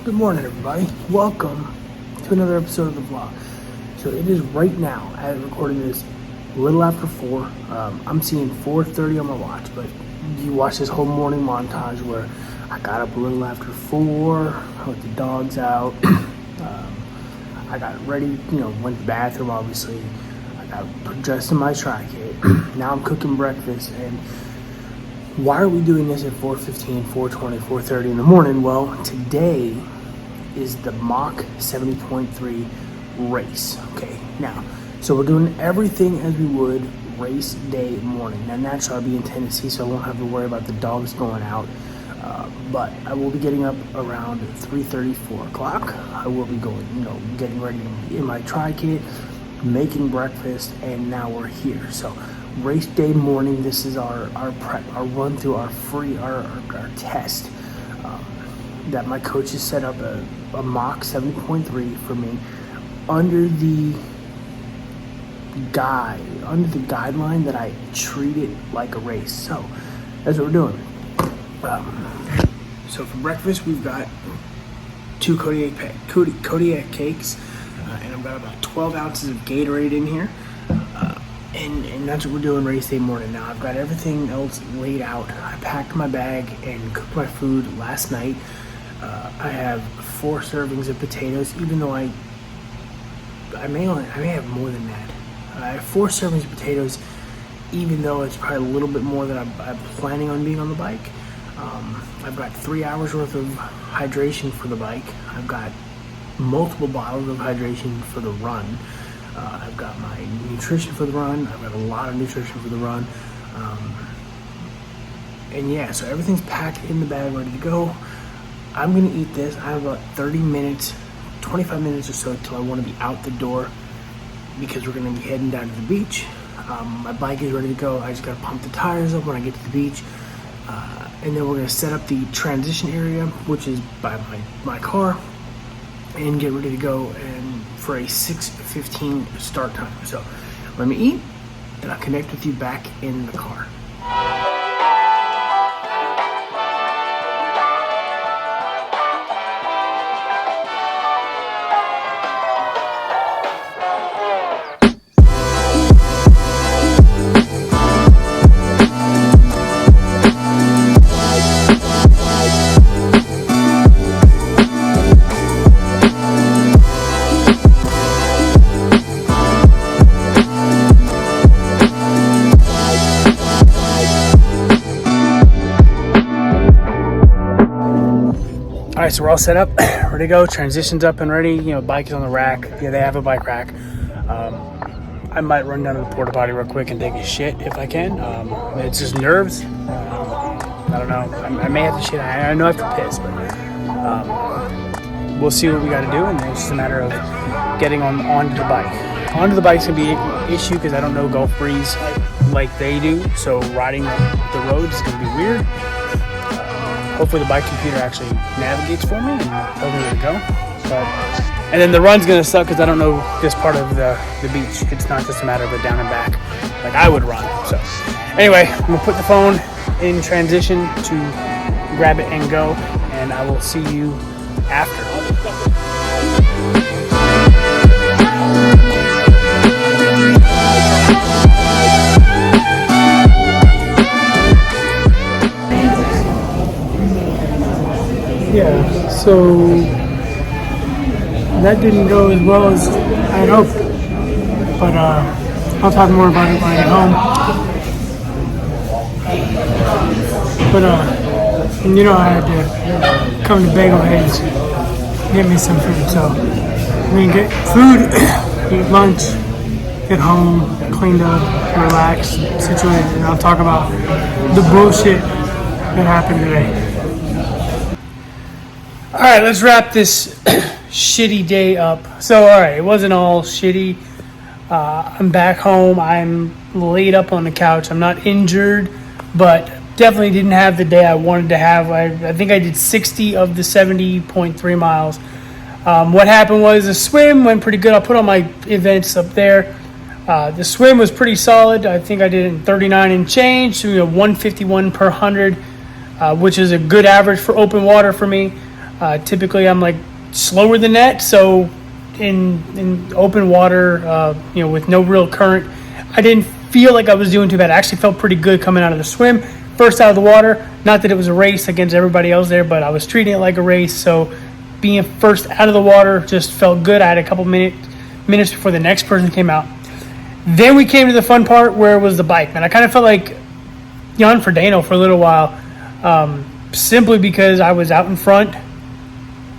Good morning, everybody. Welcome to another episode of the vlog. So it is right now, as I'm recording this, a little after 4. I'm seeing 4:30 on my watch, but you watch this whole morning montage where I got up a little after 4, I let the dogs out, I got ready, went to the bathroom, obviously. I got dressed in my tri-kit. Now I'm cooking breakfast, and why are we doing this at 4:15, 4:20, 4:30 in the morning? Well, today is the Mach 70.3 race. Okay, now, so we're doing everything as we would race day morning. Now, naturally, I'll be in Tennessee, so I won't have to worry about the dogs going out. But I will be getting up around 3:30, 4 o'clock. I will be going, getting ready in my tri-kit, making breakfast, and now we're here. So race day morning, this is our prep, our run through our test that my coach has set up a Mach 70.3 for me under the guideline that I treat it like a race. So that's what we're doing. So for breakfast, we've got 2 Kodiak cakes, and I've got about 12 ounces of Gatorade in here. And that's what we're doing race day morning. Now I've got everything else laid out. I packed my bag and cooked my food last night. I have 4 servings of potatoes, even though I may have more than that. I have 4 servings of potatoes, even though it's probably a little bit more than I'm planning on being on the bike. I've got 3 hours worth of hydration for the bike. I've got multiple bottles of hydration for the run. I've got my nutrition for the run. I've got a lot of nutrition for the run. And yeah, so everything's packed in the bag, ready to go. I'm gonna eat this. I have about 30 minutes, 25 minutes or so till I wanna be out the door because we're gonna be heading down to the beach. My bike is ready to go. I just gotta pump the tires up when I get to the beach. And then we're gonna set up the transition area, which is by my car, and get ready to go and for a 6:15 start time. So let me eat, and I'll connect with you back in the car. All right, so we're all set up, ready to go. Transition's up and ready. Bike is on the rack. Yeah, they have a bike rack. I might run down to the porta potty real quick and take a shit if I can. It's just nerves. I don't know. I may have to shit. I know I have to piss, but we'll see what we got to do. And it's just a matter of getting onto the bike. Onto the bike's gonna be an issue because I don't know Gulf Breeze like they do. So riding the road is gonna be weird. Hopefully the bike computer actually navigates for me and tells me where to go. But And then the run's going to suck because I don't know this part of the beach. It's not just a matter of a down and back like I would run. So anyway, I'm going to put the phone in transition to grab it and go, and I will see you after. Yeah, so that didn't go as well as I had hoped, but I'll talk more about it when I get home. But I had to come to Bagel Heads, get me some food. So I'm gonna get food, eat lunch, get home, cleaned up, relaxed, situated, and I'll talk about the bullshit that happened today. All right, let's wrap this shitty day up. So, all right, it wasn't all shitty. I'm back home. I'm laid up on the couch. I'm not injured, but definitely didn't have the day I wanted to have. I think I did 60 of the 70.3 miles. What happened was the swim went pretty good. I'll put all my events up there. The swim was pretty solid. I think I did it in 39 and change, so 151 per 100, which is a good average for open water for me. Typically, I'm like slower than that, so in open water, with no real current, I didn't feel like I was doing too bad. I actually felt pretty good coming out of the swim. First out of the water, not that it was a race against everybody else there, but I was treating it like a race, so being first out of the water just felt good. I had a couple minutes before the next person came out. Then we came to the fun part where it was the bike, and I kind of felt like Jan Frodeno for a little while, simply because I was out in front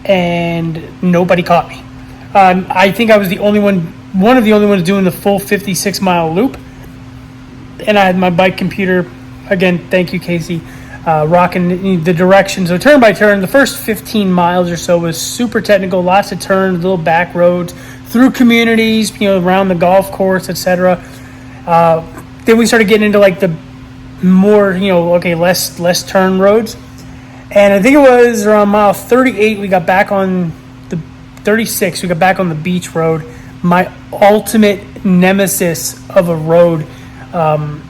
and nobody caught me. I think I was one of the only ones doing the full 56-mile loop, and I had my bike computer, again, thank you, Casey, rocking the direction. So turn by turn, the first 15 miles or so was super technical, lots of turns, little back roads, through communities, around the golf course, etc. Then we started getting into like the more, less turn roads. And I think it was around mile 38, we got back on the 36, we got back on the beach road, my ultimate nemesis of a road. A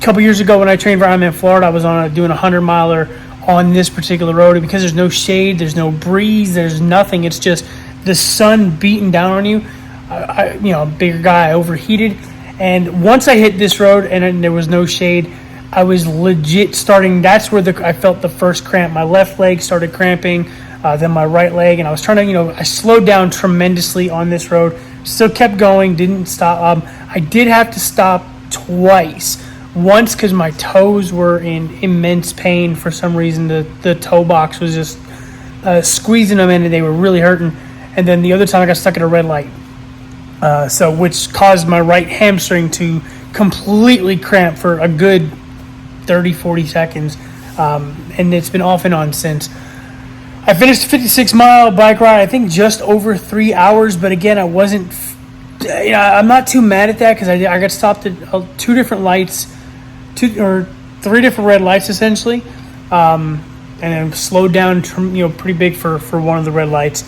couple years ago when I trained for Ironman Florida, I was doing a 100-miler on this particular road. And because there's no shade, there's no breeze, there's nothing. It's just the sun beating down on you. A bigger guy, I overheated. And once I hit this road and there was no shade, I was legit starting. That's where I felt the first cramp. My left leg started cramping, then my right leg, and I was trying to, I slowed down tremendously on this road. Still kept going, didn't stop. I did have to stop twice. Once because my toes were in immense pain for some reason. The toe box was just squeezing them in, and they were really hurting. And then the other time I got stuck at a red light, which caused my right hamstring to completely cramp for a good 30-40 seconds, and it's been off and on since. I finished a 56-mile bike ride, I think just over 3 hours, but again, I wasn't, I'm not too mad at that because I got stopped at two different lights, three different red lights essentially, and then slowed down, pretty big for one of the red lights.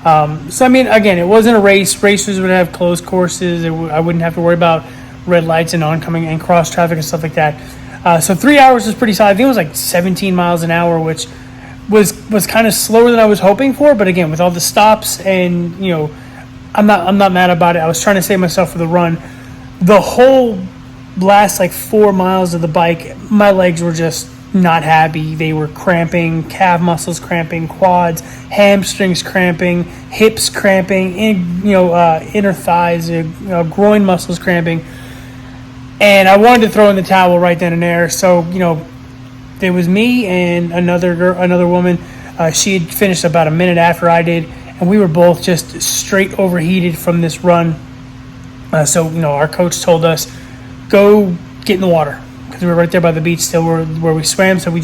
So I mean, again, it wasn't a race. Racers would have closed courses. I wouldn't have to worry about red lights and oncoming and cross traffic and stuff like that. So 3 hours was pretty solid. I think it was like 17 miles an hour, which was kind of slower than I was hoping for. But again, with all the stops and, I'm not mad about it. I was trying to save myself for the run. The whole last 4 miles of the bike, my legs were just not happy. They were cramping, calf muscles cramping, quads, hamstrings cramping, hips cramping, inner thighs, groin muscles cramping. And I wanted to throw in the towel right then and there. So, there was me and another woman. She had finished about a minute after I did, and we were both just straight overheated from this run. So, our coach told us, go get in the water, because we were right there by the beach still where we swam. So we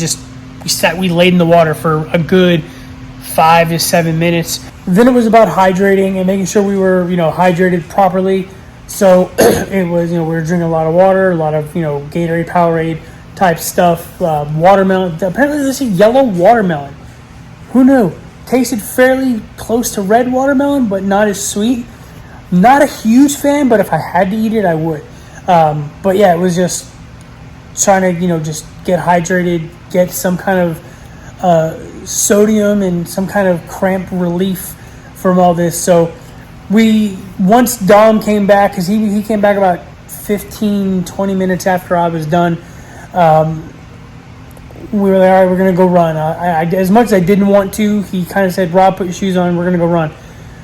laid in the water for a good 5 to 7 minutes. Then it was about hydrating and making sure we were, hydrated properly. So it was, we were drinking a lot of water, a lot of, Gatorade, Powerade type stuff, watermelon. Apparently there's a yellow watermelon. Who knew? tasted fairly close to red watermelon, but not as sweet. Not a huge fan, but if I had to eat it, I would. But yeah, it was just trying to, just get hydrated, get some kind of sodium and some kind of cramp relief from all this. So once Dom came back, because he came back about 15-20 minutes after I was done, we were like, all right, we're going to go run. I as much as I didn't want to, he kind of said, Rob, put your shoes on, we're going to go run.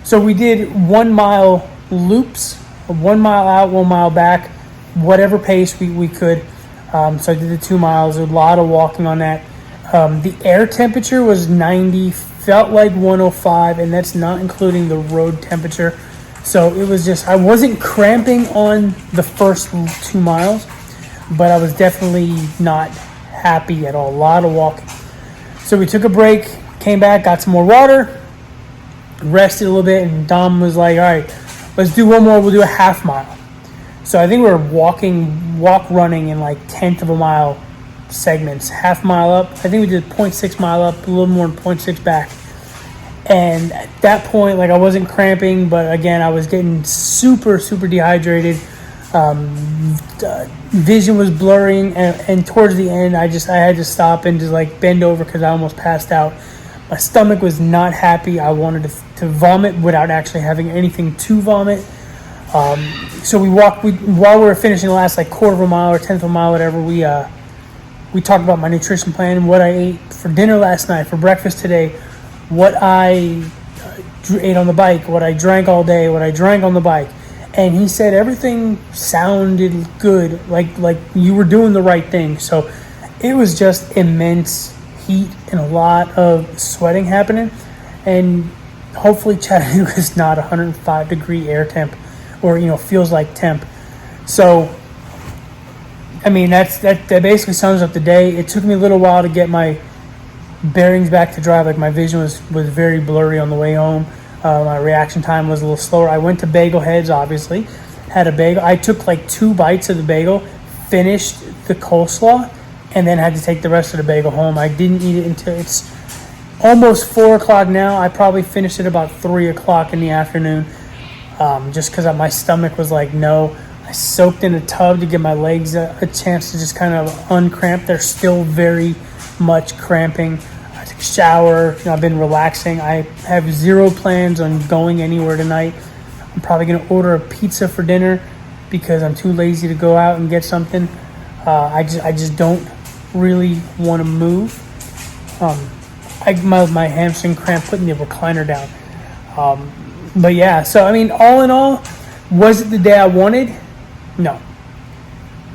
So we did 1 mile loops, 1 mile out, 1 mile back, whatever pace we could. So I did the 2 miles, a lot of walking on that. The air temperature was 90, felt like 105, and that's not including the road temperature. So it was just, I wasn't cramping on the first 2 miles, but I was definitely not happy at all. A lot of walking. So we took a break, came back, got some more water, rested a little bit, and Dom was like, all right, let's do one more. We'll do a half mile. So I think we were running in like 1/10 of a mile segments, half mile up. I think we did 0.6 mile up, a little more than 0.6 back. And at that point, like, I wasn't cramping, but again, I was getting super, super dehydrated. Vision was blurring, and towards the end, I had to stop and just like bend over because I almost passed out. My stomach was not happy. I wanted to vomit without actually having anything to vomit. So while we were finishing the last like 1/4 of a mile or 1/10 of a mile, whatever, we talked about my nutrition plan, what I ate for dinner last night, for breakfast today, what I ate on the bike, what I drank all day, what I drank on the bike. And he said everything sounded good, like you were doing the right thing. So it was just immense heat and a lot of sweating happening. And hopefully Chattanooga is not 105 degree air temp, or feels like temp. So I mean, that basically sums up the day. It took me a little while to get my bearings back to drive. Like, my vision was very blurry on the way home. My reaction time was a little slower. I went to Bagel Heads, obviously. Had a bagel. I took like 2 bites of the bagel, finished the coleslaw, and then had to take the rest of the bagel home. I didn't eat it until it's almost 4 o'clock now. I probably finished it about 3 o'clock in the afternoon, just because my stomach was like, no. I soaked in a tub to give my legs a chance to just kind of uncramp. They're still very much cramping. I took a shower. I've been relaxing. I have 0 plans on going anywhere tonight. I'm probably going to order a pizza for dinner because I'm too lazy to go out and get something. I just don't really want to move. My hamstring cramp putting the recliner down. But yeah, so I mean, all in all, was it the day I wanted? No.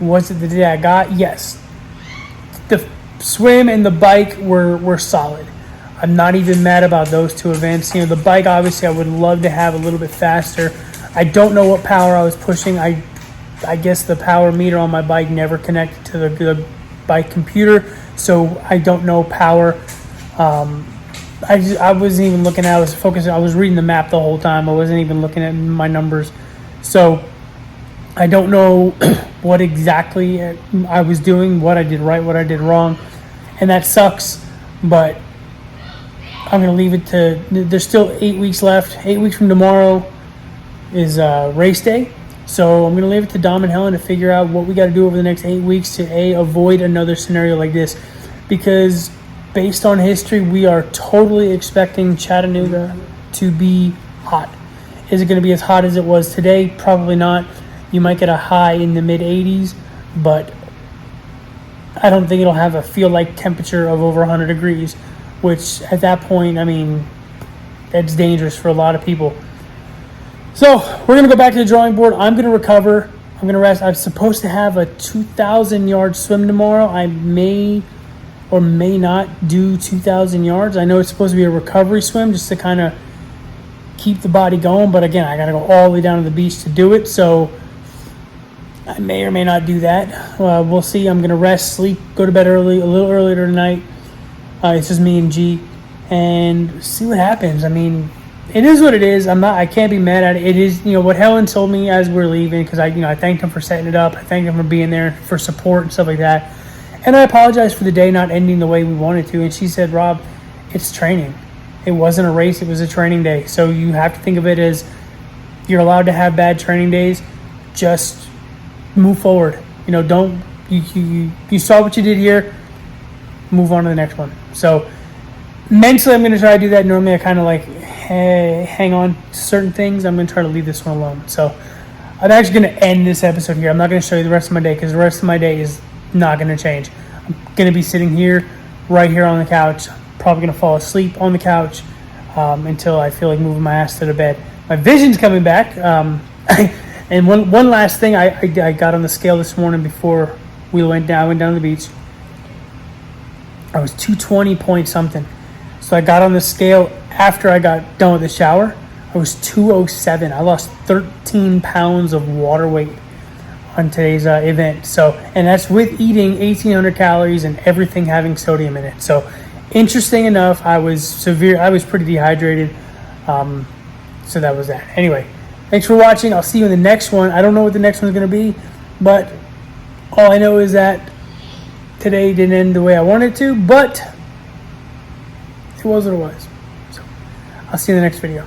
Was it the day I got? Yes. The swim and the bike were solid. I'm not even mad about those 2 events. The bike, obviously, I would love to have a little bit faster. I don't know what power I was pushing. I guess the power meter on my bike never connected to the bike computer, so I don't know power. I wasn't even looking at it. I was focusing. I was reading the map the whole time. I wasn't even looking at my numbers. So I don't know what exactly I was doing, what I did right, what I did wrong, and that sucks. But I'm going to leave it to, there's still 8 weeks left. 8 weeks from tomorrow is race day. So I'm going to leave it to Dom and Helen to figure out what we got to do over the next 8 weeks to avoid another scenario like this. Because based on history, we are totally expecting Chattanooga to be hot. Is it going to be as hot as it was today? Probably not. You might get a high in the mid 80s, but I don't think it'll have a feel-like temperature of over 100 degrees, which at that point, I mean, that's dangerous for a lot of people. So we're going to go back to the drawing board. I'm going to recover. I'm going to rest. I'm supposed to have a 2,000-yard swim tomorrow. I may or may not do 2,000 yards. I know it's supposed to be a recovery swim just to kind of keep the body going, but again, I got to go all the way down to the beach to do it, so I may or may not do that. We'll see. I'm going to rest, sleep, go to bed early, a little earlier tonight. It's just me and G, and see what happens. I mean, it is what it is. I can't be mad at it. It is, what Helen told me as we're leaving, because I thanked him for setting it up. I thanked him for being there for support and stuff like that. And I apologized for the day not ending the way we wanted to. And she said, Rob, it's training. It wasn't a race, it was a training day. So you have to think of it as you're allowed to have bad training days. Just move forward. Don't you saw what you did here, move on to the next one. So mentally I'm going to try to do that. Normally I kind of like hang on to certain things. I'm going to try to leave this one alone. So I'm actually going to end this episode here. I'm not going to show you the rest of my day because the rest of my day is not going to change. I'm going to be sitting here, right here on the couch, probably going to fall asleep on the couch until I feel like moving my ass to the bed. My vision's coming back. And one last thing, I got on the scale this morning before we went down. I went down to the beach. I was 220 point something. So I got on the scale after I got done with the shower. I was 207. I lost 13 pounds of water weight on today's event. So, and that's with eating 1,800 calories and everything having sodium in it. So, interesting enough, I was pretty dehydrated. So that was that. Anyway, thanks for watching. I'll see you in the next one. I don't know what the next one's going to be, but all I know is that today didn't end the way I wanted to, but it was what it was. So, I'll see you in the next video.